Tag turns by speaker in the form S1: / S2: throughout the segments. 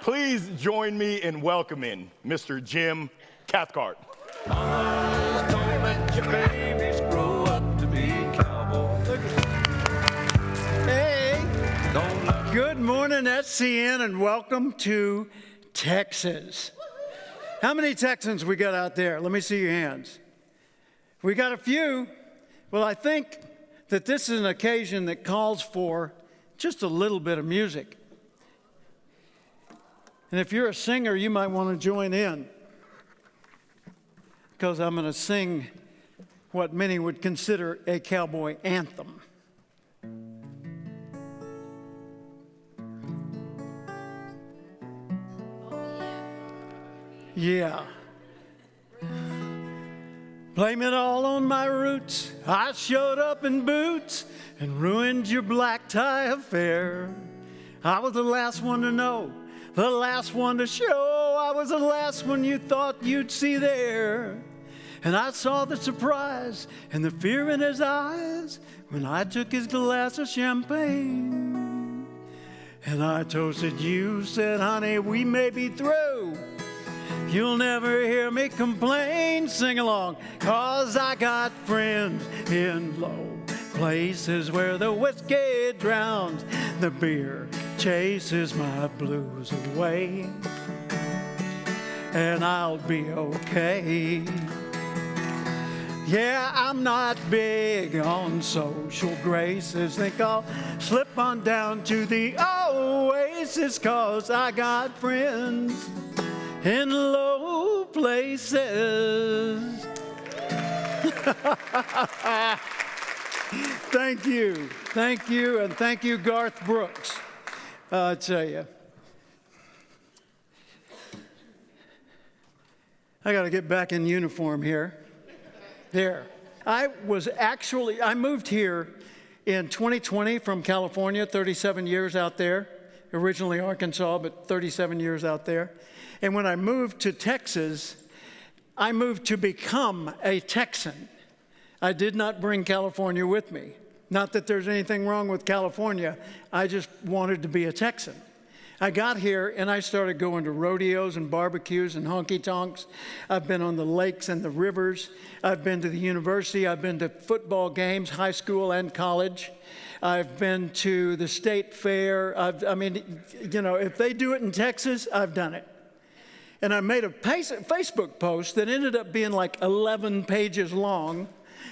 S1: Please join me in welcoming Mr. Jim Cathcart.
S2: Mamas, don't let your babies grow up to be cowboys.
S3: Hey,
S2: Don't let
S3: good morning, SCN, and welcome to Texas. How many Texans we got out there? Let me see your hands. We got a few. Well, I think that this is an occasion that calls for just a little bit of music. And if you're a singer, you might want to join in, because I'm going to sing what many would consider a cowboy anthem. Yeah. Blame it all on my roots. I showed up in boots and ruined your black tie affair. I was the last one to know, the last one to show. I was the last one you thought you'd see there. And I saw the surprise and the fear in his eyes when I took his glass of champagne. And I toasted you, said, honey, we may be through. You'll never hear me complain. Sing along. 'Cause I got friends in low places where the whiskey drowns, the beer chases my blues away, and I'll be okay. Yeah, I'm not big on social graces. Think I'll slip on down to the oasis, 'cause I got friends in low places. Thank you, and thank you, Garth Brooks. I tell you, I got to get back in uniform here. There. I moved here in 2020 from California, 37 years out there. Originally Arkansas, but 37 years out there. And when I moved to Texas, I moved to become a Texan. I did not bring California with me. Not that there's anything wrong with California. I just wanted to be a Texan. I got here and I started going to rodeos and barbecues and honky-tonks. I've been on the lakes and the rivers. I've been to the university. I've been to football games, high school and college. I've been to the state fair. If they do it in Texas, I've done it. And I made a Facebook post that ended up being like 11 pages long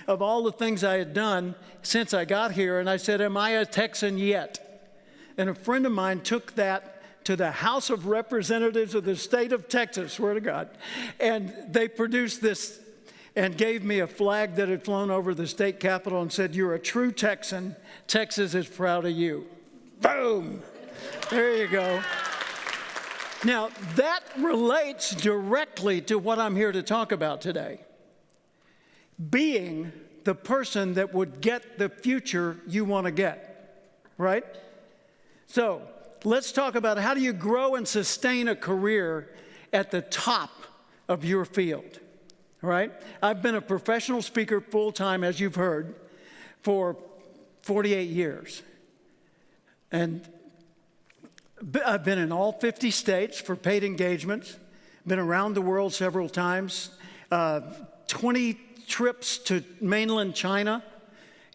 S3: of all the things I had done since I got here. And I said, am I a Texan yet? And a friend of mine took that to the House of Representatives of the state of Texas, swear to God. And they produced this and gave me a flag that had flown over the state capitol and said, you're a true Texan. Texas is proud of you. Boom. There you go. Now, that relates directly to what I'm here to talk about today. Being the person that would get the future you want to get, right? So, let's talk about how do you grow and sustain a career at the top of your field, right? I've been a professional speaker full-time, as you've heard, for 48 years. And I've been in all 50 states for paid engagements, been around the world several times, 20 trips to mainland China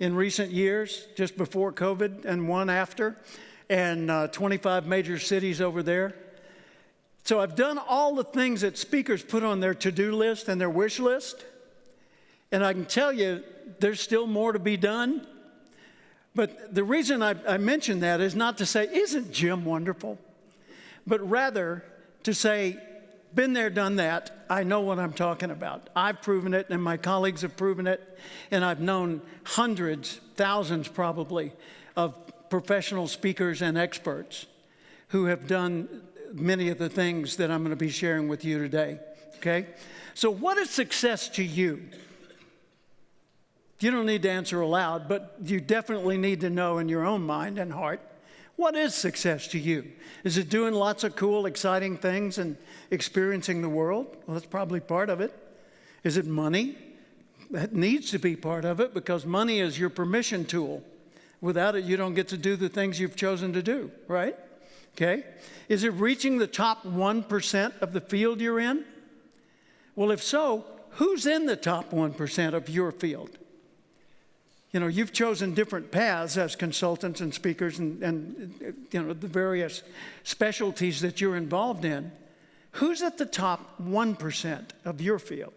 S3: in recent years, just before COVID and one after, and 25 major cities over there. So I've done all the things that speakers put on their to-do list and their wish list, and I can tell you there's still more to be done. But the reason I mention that is not to say, isn't Jim wonderful? But rather to say, been there, done that. I know what I'm talking about. I've proven it, and my colleagues have proven it. And I've known hundreds, thousands probably, of professional speakers and experts who have done many of the things that I'm going to be sharing with you today. Okay? So what is success to you? You don't need to answer aloud, but you definitely need to know in your own mind and heart, what is success to you? Is it doing lots of cool, exciting things and experiencing the world? Well, that's probably part of it. Is it money? That needs to be part of it, because money is your permission tool. Without it, you don't get to do the things you've chosen to do, right? Okay? Is it reaching the top 1% of the field you're in? Well, if so, who's in the top 1% of your field? You know, you've chosen different paths as consultants and speakers and you know, the various specialties that you're involved in. Who's at the top 1% of your field?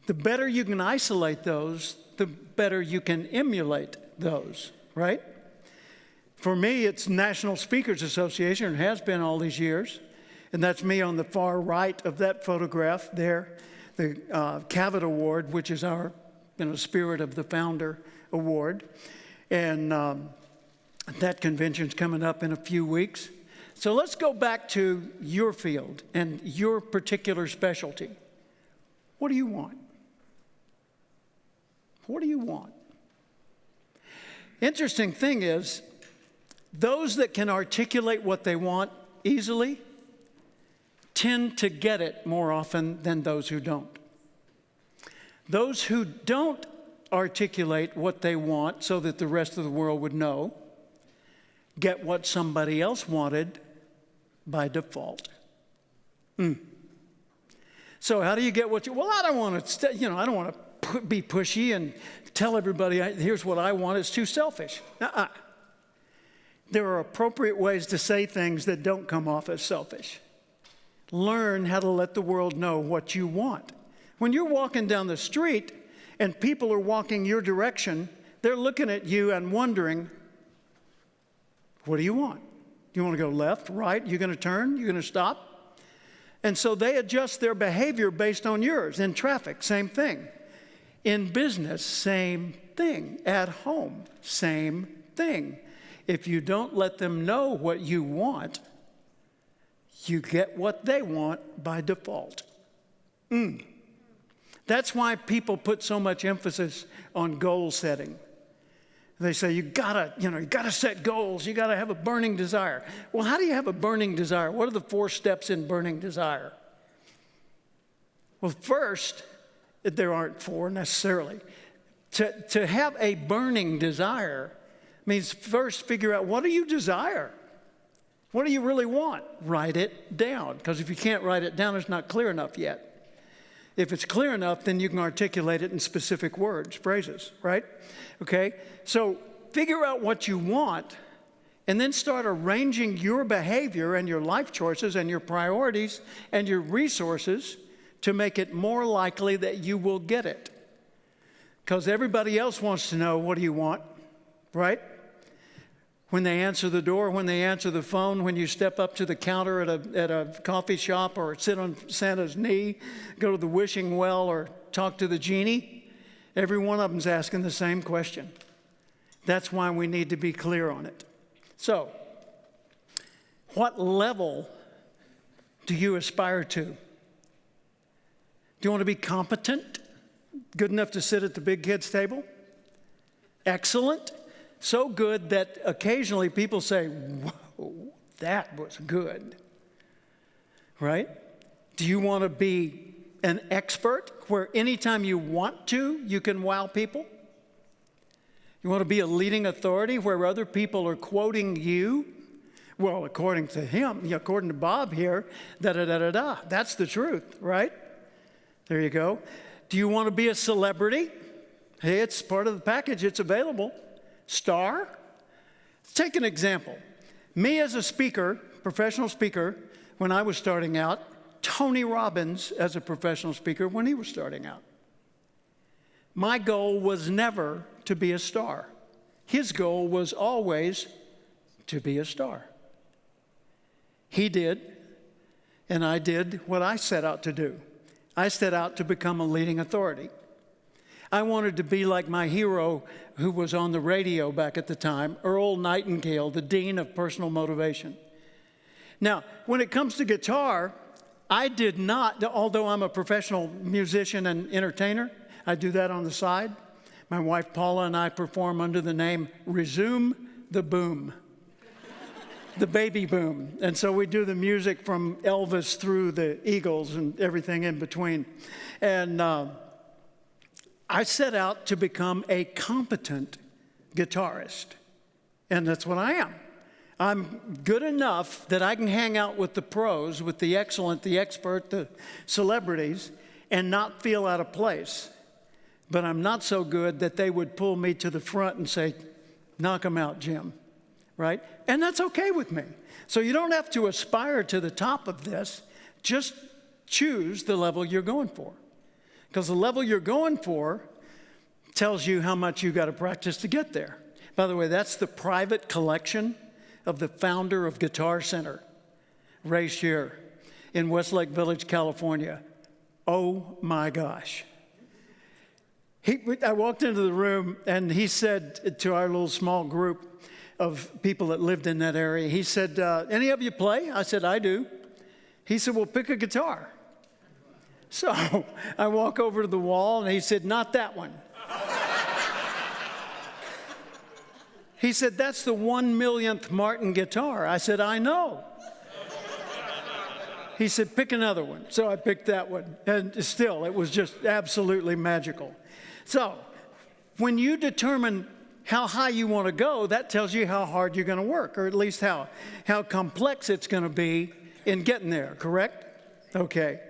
S3: The better you can isolate those, the better you can emulate those, right? For me, it's National Speakers Association, and has been all these years. And that's me on the far right of that photograph there, the Cavett Award, which is our Spirit of the Founder Award. And that convention's coming up in a few weeks. So let's go back to your field and your particular specialty. What do you want? What do you want? Interesting thing is, those that can articulate what they want easily tend to get it more often than those who don't. Those who don't articulate what they want so that the rest of the world would know get what somebody else wanted by default. So how do you get what you? Well, I don't want to. I don't want to be pushy and tell everybody here's what I want. It's too selfish. There are appropriate ways to say things that don't come off as selfish. Learn how to let the world know what you want. When you're walking down the street and people are walking your direction, they're looking at you and wondering, what do you want? Do you want to go left, right? You going to turn? You going to stop? And so they adjust their behavior based on yours. In traffic, same thing. In business, same thing. At home, same thing. If you don't let them know what you want, you get what they want by default. That's why people put so much emphasis on goal setting. They say you gotta set goals. You gotta have a burning desire. Well, how do you have a burning desire? What are the 4 steps in burning desire? Well, first, there aren't 4 necessarily. To have a burning desire means first figure out, what do you desire? What do you really want? Write it down, because if you can't write it down, it's not clear enough yet. If it's clear enough, then you can articulate it in specific words, phrases, right? Okay, so figure out what you want, and then start arranging your behavior and your life choices and your priorities and your resources to make it more likely that you will get it. Because everybody else wants to know, what do you want, right? When they answer the door, when they answer the phone, when you step up to the counter at a coffee shop, or sit on Santa's knee, go to the wishing well, or talk to the genie, every one of them's asking the same question. That's why we need to be clear on it. So, what level do you aspire to? Do you want to be competent? Good enough to sit at the big kids' table? Excellent? So good that occasionally people say, whoa, that was good, right? Do you want to be an expert where anytime you want to, you can wow people? You want to be a leading authority where other people are quoting you? Well, according to him, according to Bob here, da-da-da-da-da. That's the truth, right? There you go. Do you want to be a celebrity? Hey, it's part of the package. It's available. Star? Take an example. Me as a speaker, professional speaker, when I was starting out, Tony Robbins as a professional speaker when he was starting out. My goal was never to be a star. His goal was always to be a star. He did, and I did what I set out to do. I set out to become a leading authority. I wanted to be like my hero who was on the radio back at the time, Earl Nightingale, the dean of personal motivation. Now, when it comes to guitar, I did not, although I'm a professional musician and entertainer, I do that on the side. My wife Paula and I perform under the name Resume the Boom, the baby boom. And so we do the music from Elvis through the Eagles and everything in between. And I set out to become a competent guitarist, and that's what I am. I'm good enough that I can hang out with the pros, with the excellent, the expert, the celebrities, and not feel out of place. But I'm not so good that they would pull me to the front and say, knock them out, Jim, right? And that's okay with me. So you don't have to aspire to the top of this. Just choose the level you're going for. Because the level you're going for tells you how much you got to practice to get there. By the way, that's the private collection of the founder of Guitar Center, Ray Shearer, in Westlake Village, California. Oh my gosh. I walked into the room and he said to our little small group of people that lived in that area, he said, any of you play? I said, I do. He said, well, pick a guitar. So I walk over to the wall and he said, not that one. He said, that's the 1,000,000th Martin guitar. I said, I know. He said, pick another one. So I picked that one. And still, it was just absolutely magical. So when you determine how high you want to go, that tells you how hard you're going to work, or at least how complex it's going to be in getting there, correct? Okay.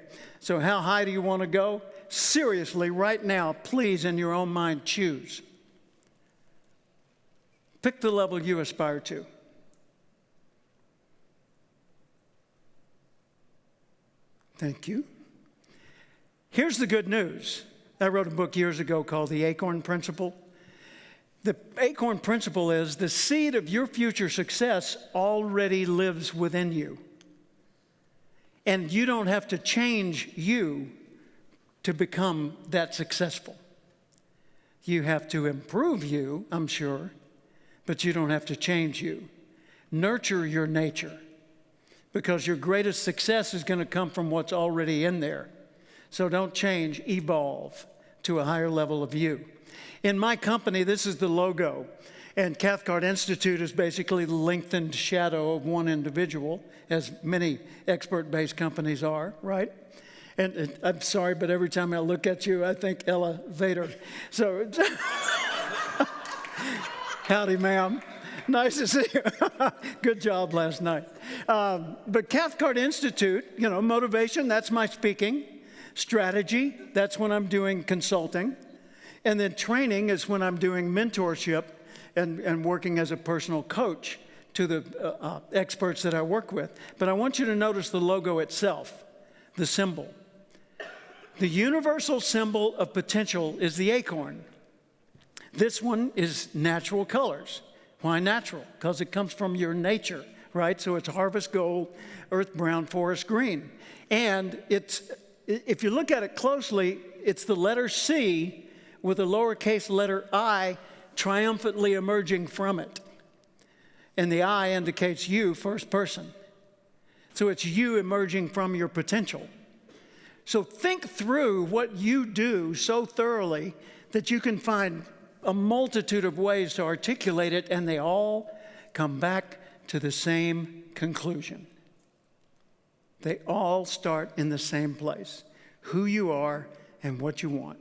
S3: So how high do you want to go? Seriously, right now, please, in your own mind, choose. Pick the level you aspire to. Thank you. Here's the good news. I wrote a book years ago called The Acorn Principle. The Acorn Principle is the seed of your future success already lives within you. And you don't have to change you to become that successful. You have to improve you, I'm sure, but you don't have to change you. Nurture your nature, because your greatest success is going to come from what's already in there. So don't change, evolve to a higher level of you. In my company, this is the logo. And Cathcart Institute is basically the lengthened shadow of one individual, as many expert-based companies are, right? And I'm sorry, but every time I look at you, I think elevator. So, howdy, ma'am. Nice to see you. Good job last night. But Cathcart Institute, motivation, that's my speaking. Strategy, that's when I'm doing consulting. And then training is when I'm doing mentorship and working as a personal coach to the experts that I work with. But I want you to notice the logo itself, the symbol. The universal symbol of potential is the acorn. This one is natural colors. Why natural? Because it comes from your nature, right? So it's harvest gold, earth brown, forest green. And if you look at it closely, it's the letter C with a lowercase letter I triumphantly emerging from it. And the I indicates you, first person. So it's you emerging from your potential. So think through what you do so thoroughly that you can find a multitude of ways to articulate it, and they all come back to the same conclusion. They all start in the same place, who you are and what you want,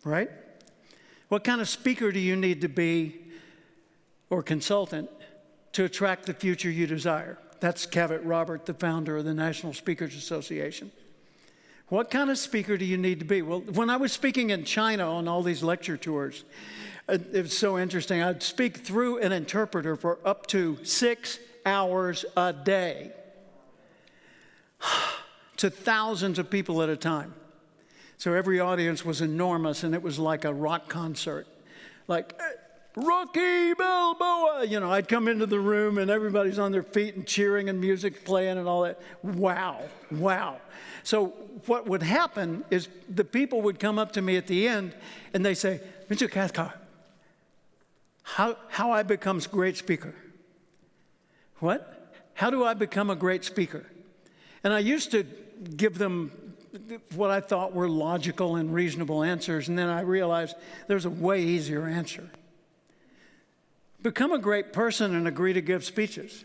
S3: right? What kind of speaker do you need to be, or consultant, to attract the future you desire? That's Cavett Robert, the founder of the National Speakers Association. What kind of speaker do you need to be? Well, when I was speaking in China on all these lecture tours, it was so interesting. I'd speak through an interpreter for up to 6 hours a day to thousands of people at a time. So every audience was enormous, and it was like a rock concert. Like, Rocky Balboa! I'd come into the room, and everybody's on their feet and cheering and music playing and all that. Wow. So what would happen is the people would come up to me at the end, and they say, Mr. Cathcart, how I become a great speaker? What? How do I become a great speaker? And I used to give them what I thought were logical and reasonable answers, and then I realized there's a way easier answer. Become a great person and agree to give speeches.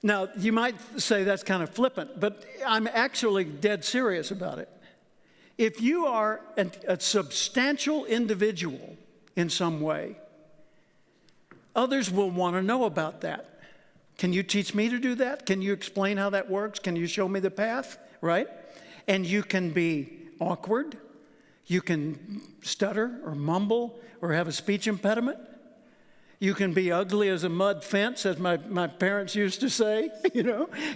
S3: Now, you might say that's kind of flippant, but I'm actually dead serious about it. If you are a substantial individual in some way, Others will want to know about that. Can you teach me to do that? Can you explain how that works? Can you show me the path? Right? And you can be awkward. You can stutter or mumble or have a speech impediment. You can be ugly as a mud fence, as my parents used to say.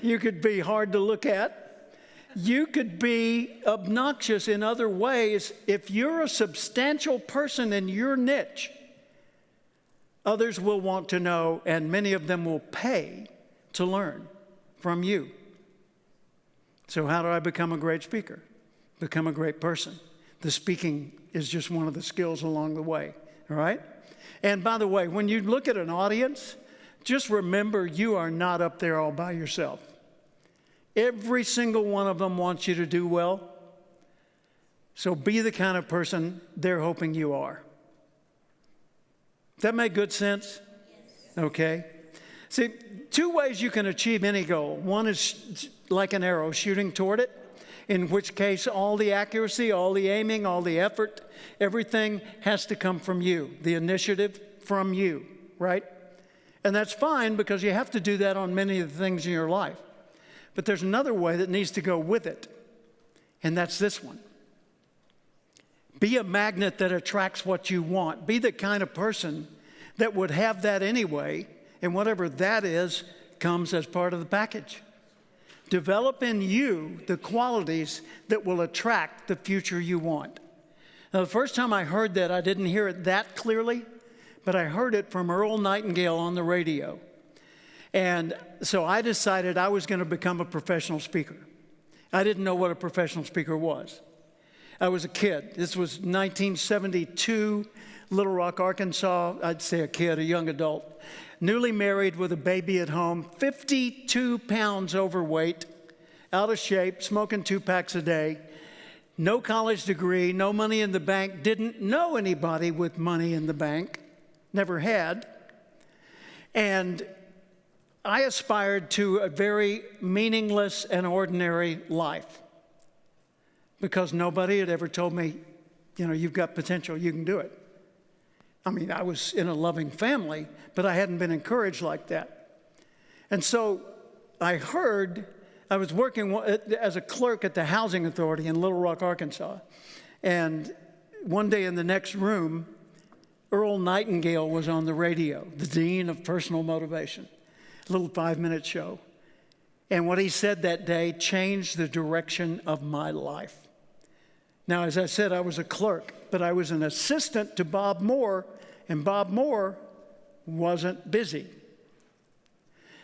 S3: You could be hard to look at. You could be obnoxious in other ways. If you're a substantial person in your niche, others will want to know, and many of them will pay to learn from you. So how do I become a great speaker? Become a great person. The speaking is just one of the skills along the way, all right? And by the way, when you look at an audience, just remember you are not up there all by yourself. Every single one of them wants you to do well. So be the kind of person they're hoping you are. Does that make good sense? Yes. Okay. See, two ways you can achieve any goal. One is like an arrow shooting toward it, in which case all the accuracy, all the aiming, all the effort, everything has to come from you, the initiative from you, right? And that's fine because you have to do that on many of the things in your life. But there's another way that needs to go with it, and that's this one. Be a magnet that attracts what you want. Be the kind of person that would have that anyway, and whatever that is comes as part of the package. Develop in you the qualities that will attract the future you want. Now, the first time I heard that, I didn't hear it that clearly, but I heard it from Earl Nightingale on the radio. And so I decided I was going to become a professional speaker. I didn't know what a professional speaker was. I was a kid. This was 1972, Little Rock, Arkansas. I'd say a kid, a young adult. Newly married with a baby at home, 52 pounds overweight, out of shape, smoking 2 packs a day, no college degree, no money in the bank, didn't know anybody with money in the bank, never had. And I aspired to a very meaningless and ordinary life because nobody had ever told me, you've got potential, you can do it. I mean, I was in a loving family, but I hadn't been encouraged like that. And so I was working as a clerk at the Housing Authority in Little Rock, Arkansas. And one day in the next room, Earl Nightingale was on the radio, the dean of personal motivation, a little 5-minute show. And what he said that day changed the direction of my life. Now, as I said, I was a clerk, but I was an assistant to Bob Moore, and Bob Moore wasn't busy.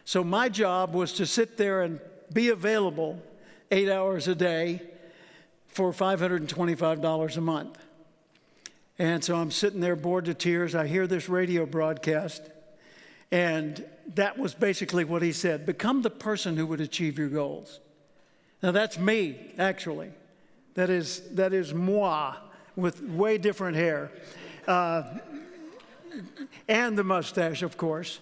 S3: So my job was to sit there and be available 8 hours a day for $525 a month. And so I'm sitting there bored to tears. I hear this radio broadcast, and that was basically what he said. Become the person who would achieve your goals. Now, that's me, actually. That is moi, with way different hair. And the mustache, of course.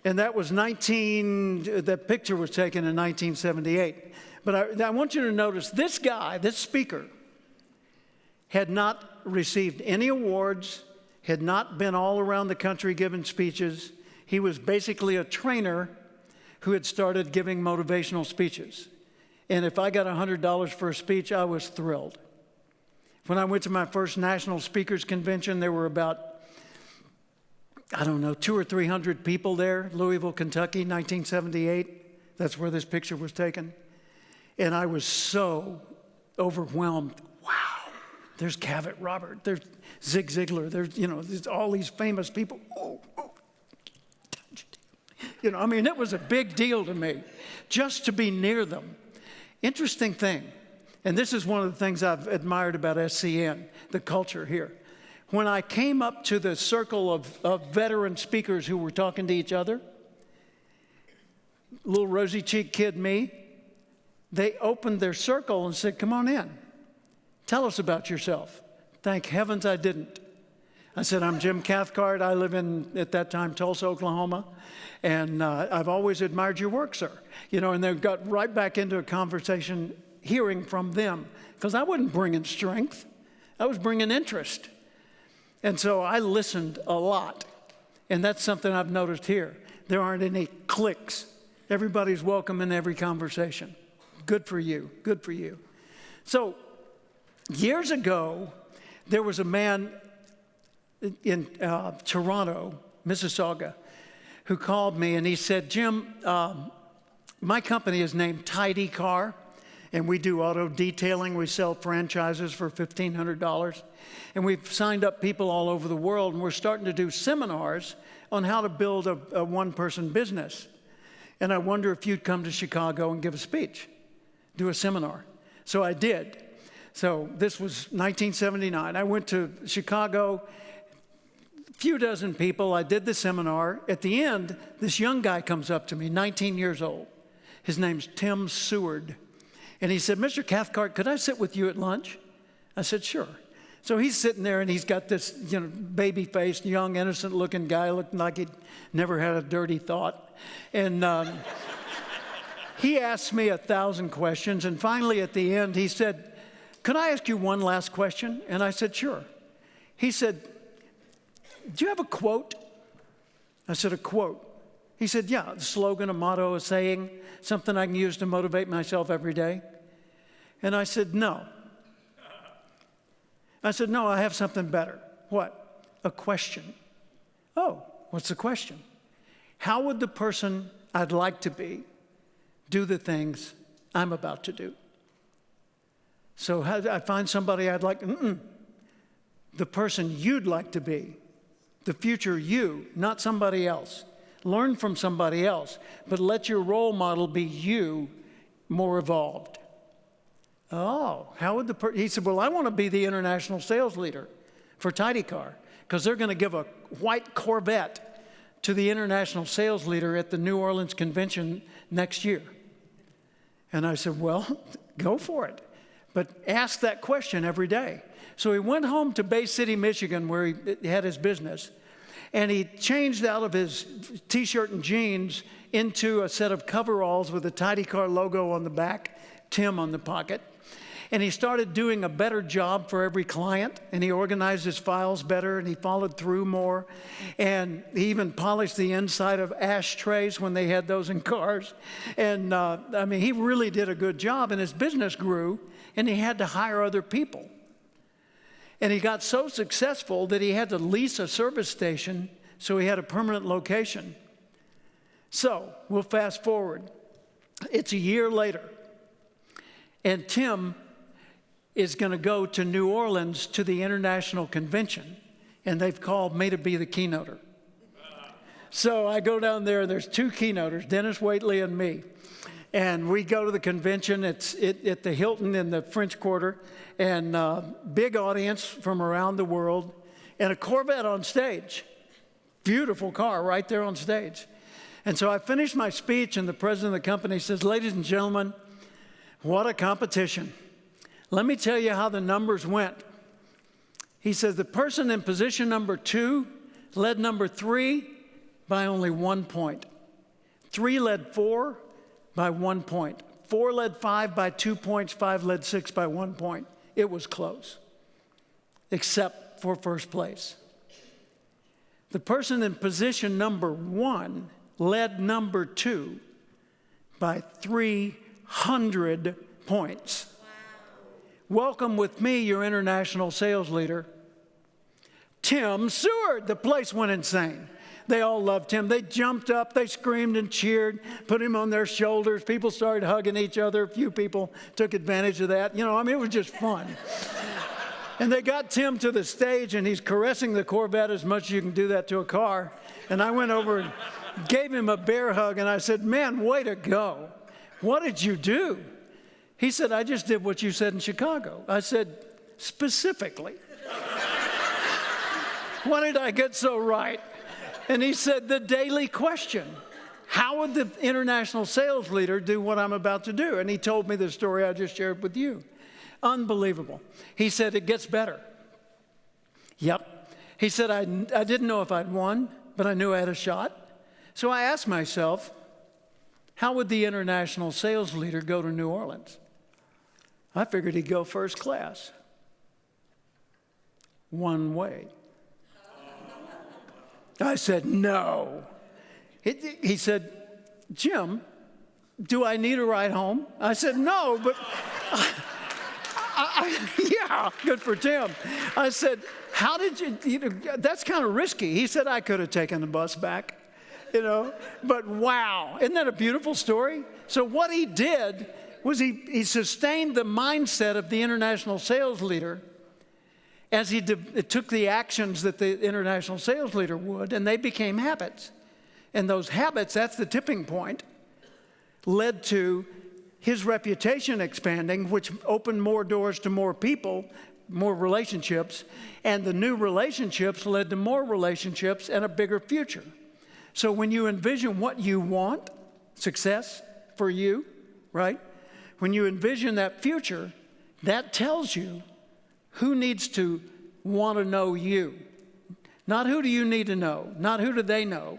S3: And that was that picture was taken in 1978. But I want you to notice this guy, this speaker, had not received any awards, had not been all around the country giving speeches. He was basically a trainer who had started giving motivational speeches. And if I got $100 for a speech, I was thrilled. When I went to my first National Speakers Convention, there were about, 200 or 300 people there, Louisville, Kentucky, 1978. That's where this picture was taken. And I was so overwhelmed. Wow, there's Cavett Robert, there's Zig Ziglar, there's all these famous people. It was a big deal to me just to be near them. Interesting thing, and this is one of the things I've admired about SCN, the culture here. When I came up to the circle of veteran speakers who were talking to each other, little rosy-cheeked kid me, they opened their circle and said, "Come on in. Tell us about yourself." Thank heavens I didn't. I said, "I'm Jim Cathcart. I live in, at that time, Tulsa, Oklahoma. And I've always admired your work, sir." And they got right back into a conversation hearing from them. Because I wasn't bringing strength. I was bringing interest. And so I listened a lot. And that's something I've noticed here. There aren't any cliques. Everybody's welcome in every conversation. Good for you. Good for you. So years ago, there was a man in Toronto, Mississauga, who called me and he said, Jim, my company is named Tidy Car, and we do auto detailing. We sell franchises for $1,500. And we've signed up people all over the world, and we're starting to do seminars on how to build a one-person business. And I wonder if you'd come to Chicago and give a speech, do a seminar. So I did. So this was 1979. I went to Chicago, a few dozen people. I did the seminar. At the end, this young guy comes up to me, 19 years old. His name's Tim Seward. And he said, Mr. Cathcart, could I sit with you at lunch? I said, sure. So he's sitting there, and he's got this, baby-faced, young, innocent-looking guy, looking like he'd never had a dirty thought. And he asked me 1,000 questions, and finally at the end, he said, could I ask you one last question? And I said, sure. He said, do you have a quote? I said, a quote. He said, yeah, a slogan, a motto, a saying, something I can use to motivate myself every day. And I said, no. I said, no, I have something better. What? A question. Oh, what's the question? How would the person I'd like to be do the things I'm about to do? So how do I find somebody I'd like? The person you'd like to be, the future you, not somebody else. Learn from somebody else, but let your role model be you, more evolved. Oh, how would he said, well, I want to be the international sales leader for Tidy Car, because they're going to give a white Corvette to the international sales leader at the New Orleans convention next year. And I said, well, go for it. But ask that question every day. So he went home to Bay City, Michigan, where he had his business. And he changed out of his T-shirt and jeans into a set of coveralls with a Tidy Car logo on the back, Tim on the pocket. And he started doing a better job for every client, and he organized his files better, and he followed through more. And he even polished the inside of ashtrays when they had those in cars. And he really did a good job, and his business grew, and he had to hire other people. And he got so successful that he had to lease a service station, so he had a permanent location. So we'll fast forward. It's a year later, and Tim is going to go to New Orleans to the international convention, and they've called me to be the keynoter. So I go down there, and there's two keynoters, Dennis Waitley and me. And we go to the convention. It's at the Hilton in the French Quarter, and big audience from around the world, and a Corvette on stage. Beautiful car right there on stage. And so I finished my speech, and the president of the company says, ladies and gentlemen, what a competition. Let me tell you how the numbers went. He says the person in position number 2 led number 3 by only 1 point. 3 led 4 by 1 point. 4 led 5 by 2 points. 5 led 6 by 1 point. It was close, except for first place. The person in position number 1 led number 2 by 300 points. Welcome with me, your international sales leader, Tim Seward. The place went insane. They all loved him. They jumped up, they screamed and cheered, put him on their shoulders. People started hugging each other. A few people took advantage of that. It was just fun. And they got Tim to the stage, and he's caressing the Corvette as much as you can do that to a car. And I went over and gave him a bear hug, and I said, man, way to go. What did you do? He said, I just did what you said in Chicago. I said, specifically. What did I get so right? And he said, the daily question. How would the international sales leader do what I'm about to do? And he told me the story I just shared with you. Unbelievable. He said, it gets better. Yep. He said, I didn't know if I'd won, but I knew I had a shot. So I asked myself, how would the international sales leader go to New Orleans? I figured he'd go first class. One way. I said, no. He said, Jim, do I need a ride home? I said, no, but yeah, good for Tim. I said, how did you know, that's kind of risky. He said, I could have taken the bus back, but wow, isn't that a beautiful story? So what he did was he sustained the mindset of the international sales leader as he took the actions that the international sales leader would, and they became habits. And those habits, that's the tipping point, led to his reputation expanding, which opened more doors to more people, more relationships, and the new relationships led to more relationships and a bigger future. So when you envision what you want, success for you, right? When you envision that future, that tells you who needs to want to know you. Not who do you need to know, not who do they know.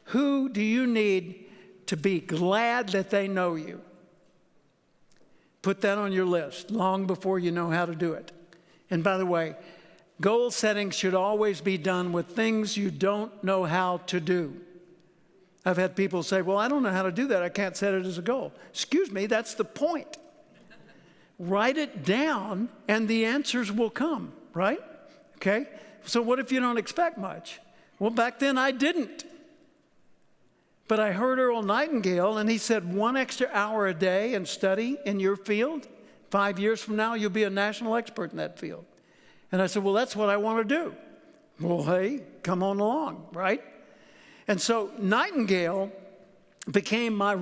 S3: Who do you need to be glad that they know you? Put that on your list long before you know how to do it. And by the way, goal setting should always be done with things you don't know how to do. I've had people say, well, I don't know how to do that. I can't set it as a goal. Excuse me, that's the point. Write it down and the answers will come, right? Okay? So what if you don't expect much? Well, back then I didn't. But I heard Earl Nightingale, and he said 1 extra hour a day and study in your field. 5 years from now, you'll be a national expert in that field. And I said, well, that's what I want to do. Well, hey, come on along, right? And so Nightingale became my,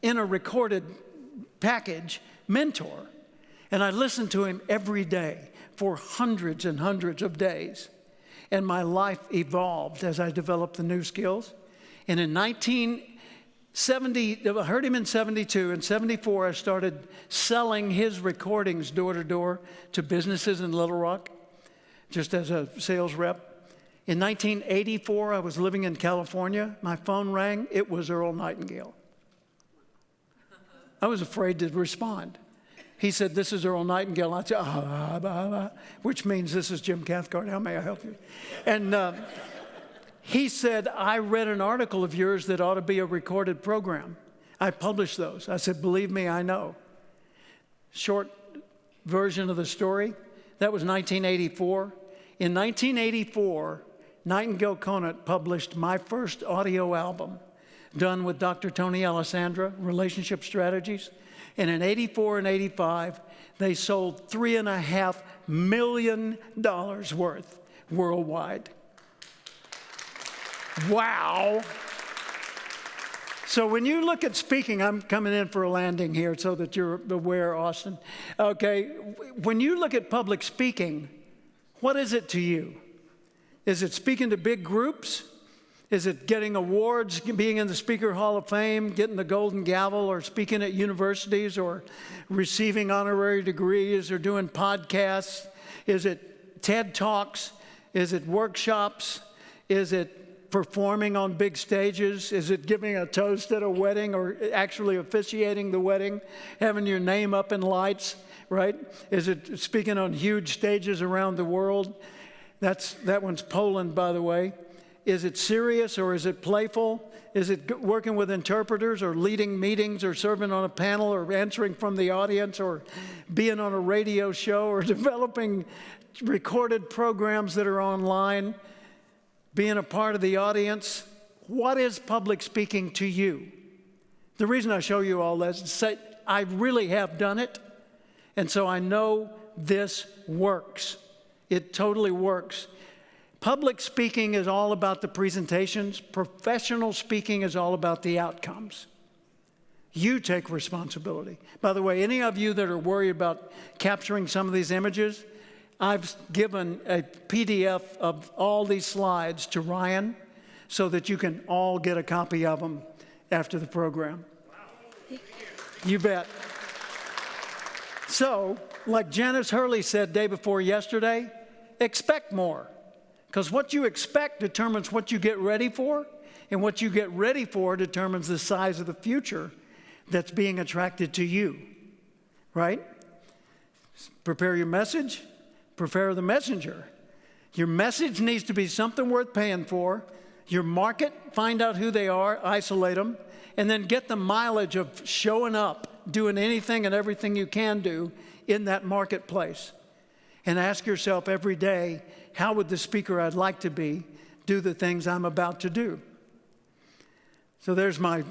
S3: in a recorded package, mentor. And I listened to him every day for hundreds and hundreds of days. And my life evolved as I developed the new skills. And in 1970, I heard him in 72. In 74, I started selling his recordings door to door to businesses in Little Rock, just as a sales rep. In 1984, I was living in California. My phone rang. It was Earl Nightingale. I was afraid to respond. He said, this is Earl Nightingale. I said, which means this is Jim Cathcart. How may I help you? And he said, I read an article of yours that ought to be a recorded program. I published those. I said, believe me, I know. Short version of the story, that was 1984. In 1984, Nightingale Conant published my first audio album, done with Dr. Tony Alessandra, Relationship Strategies. And in 84 and 85, they sold $3.5 million worth worldwide. Wow. So when you look at speaking, I'm coming in for a landing here so that you're aware, Austin. Okay, when you look at public speaking, what is it to you? Is it speaking to big groups? Is it getting awards, being in the Speaker Hall of Fame, getting the Golden Gavel, or speaking at universities, or receiving honorary degrees, or doing podcasts? Is it TED Talks? Is it workshops? Is it performing on big stages? Is it giving a toast at a wedding, or actually officiating the wedding, having your name up in lights, right? Is it speaking on huge stages around the world? That one's Poland, by the way. Is it serious or is it playful? Is it working with interpreters or leading meetings or serving on a panel or answering from the audience or being on a radio show or developing recorded programs that are online? Being a part of the audience? What is public speaking to you? The reason I show you all this is to say I really have done it, and so I know this works. It totally works. Public speaking is all about the presentations. Professional speaking is all about the outcomes. You take responsibility. By the way, any of you that are worried about capturing some of these images, I've given a PDF of all these slides to Ryan so that you can all get a copy of them after the program. You bet. So, like Janice Hurley said day before yesterday, expect more. Because what you expect determines what you get ready for, and what you get ready for determines the size of the future that's being attracted to you, right? Prepare your message, prepare the messenger. Your message needs to be something worth paying for. Your market, find out who they are, isolate them, and then get the mileage of showing up, doing anything and everything you can do in that marketplace. And ask yourself every day, how would the speaker I'd like to be do the things I'm about to do? So there's my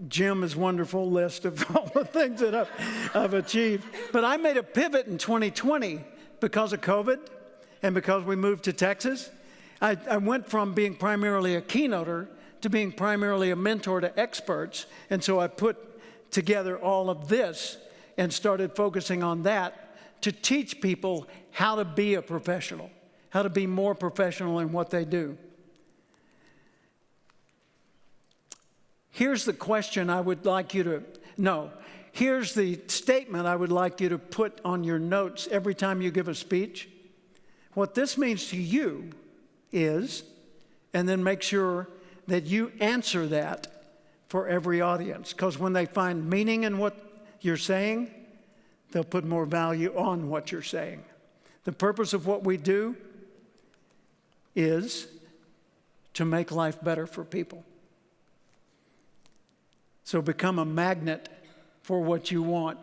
S3: Jim is wonderful list of all the things that I've achieved. But I made a pivot in 2020 because of COVID and because we moved to Texas. I went from being primarily a keynoter to being primarily a mentor to experts. And so I put together all of this and started focusing on that to teach people how to be a professional, how to be more professional in what they do. Here's the question I would like you to, no, here's the statement I would like you to put on your notes every time you give a speech. What this means to you is, and then make sure that you answer that for every audience. Because when they find meaning in what you're saying, they'll put more value on what you're saying. The purpose of what we do is to make life better for people. So become a magnet for what you want.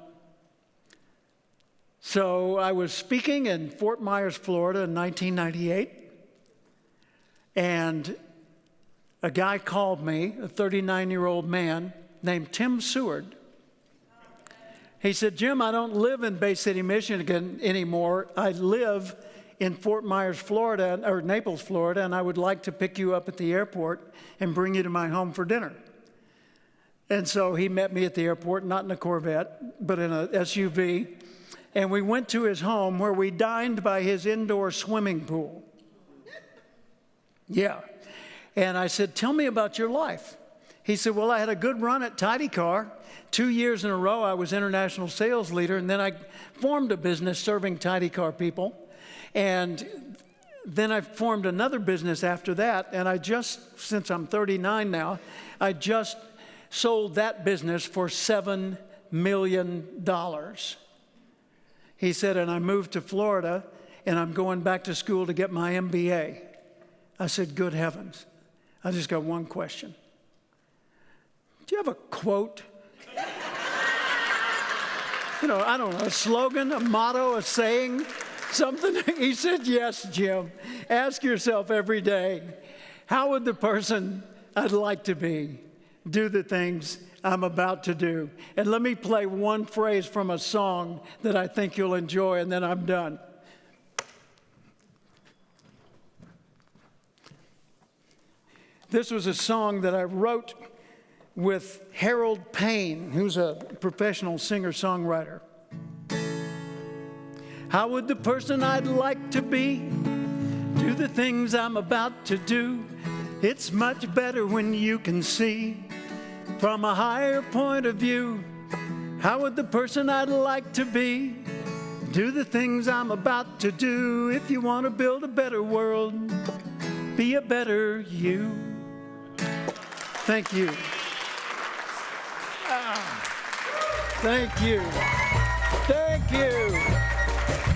S3: So I was speaking in Fort Myers, Florida in 1998, and a guy called me, a 39-year-old man named Tim Seward. He said, Jim, I don't live in Bay City, Michigan anymore. I live in Fort Myers, Florida, or Naples, Florida, and I would like to pick you up at the airport and bring you to my home for dinner. And so he met me at the airport, not in a Corvette, but in a SUV. And we went to his home where we dined by his indoor swimming pool. Yeah. And I said, tell me about your life. He said, well, I had a good run at Cathcart. 2 years in a row, I was international sales leader. And then I formed a business serving Cathcart people. And then I formed another business after that. And I just, since I'm 39 now, I just sold that business for $7 million. He said, and I moved to Florida, and I'm going back to school to get my MBA. I said, good heavens. I just got one question. Do you have a quote? I don't know, a slogan, a motto, a saying, something? He said, yes, Jim. Ask yourself every day, how would the person I'd like to be do the things I'm about to do? And let me play one phrase from a song that I think you'll enjoy, and then I'm done. This was a song that I wrote with Harold Payne, who's a professional singer-songwriter. How would the person I'd like to be do the things I'm about to do? It's much better when you can see from a higher point of view. How would the person I'd like to be do the things I'm about to do? If you want to build a better world, be a better you. Thank you. Thank you. Thank you.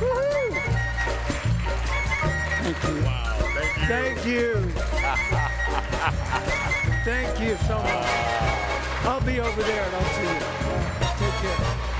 S3: Woo-hoo. Thank you.
S1: Wow, thank you.
S3: Thank you so much. I'll be over there and I'll see you. Take care.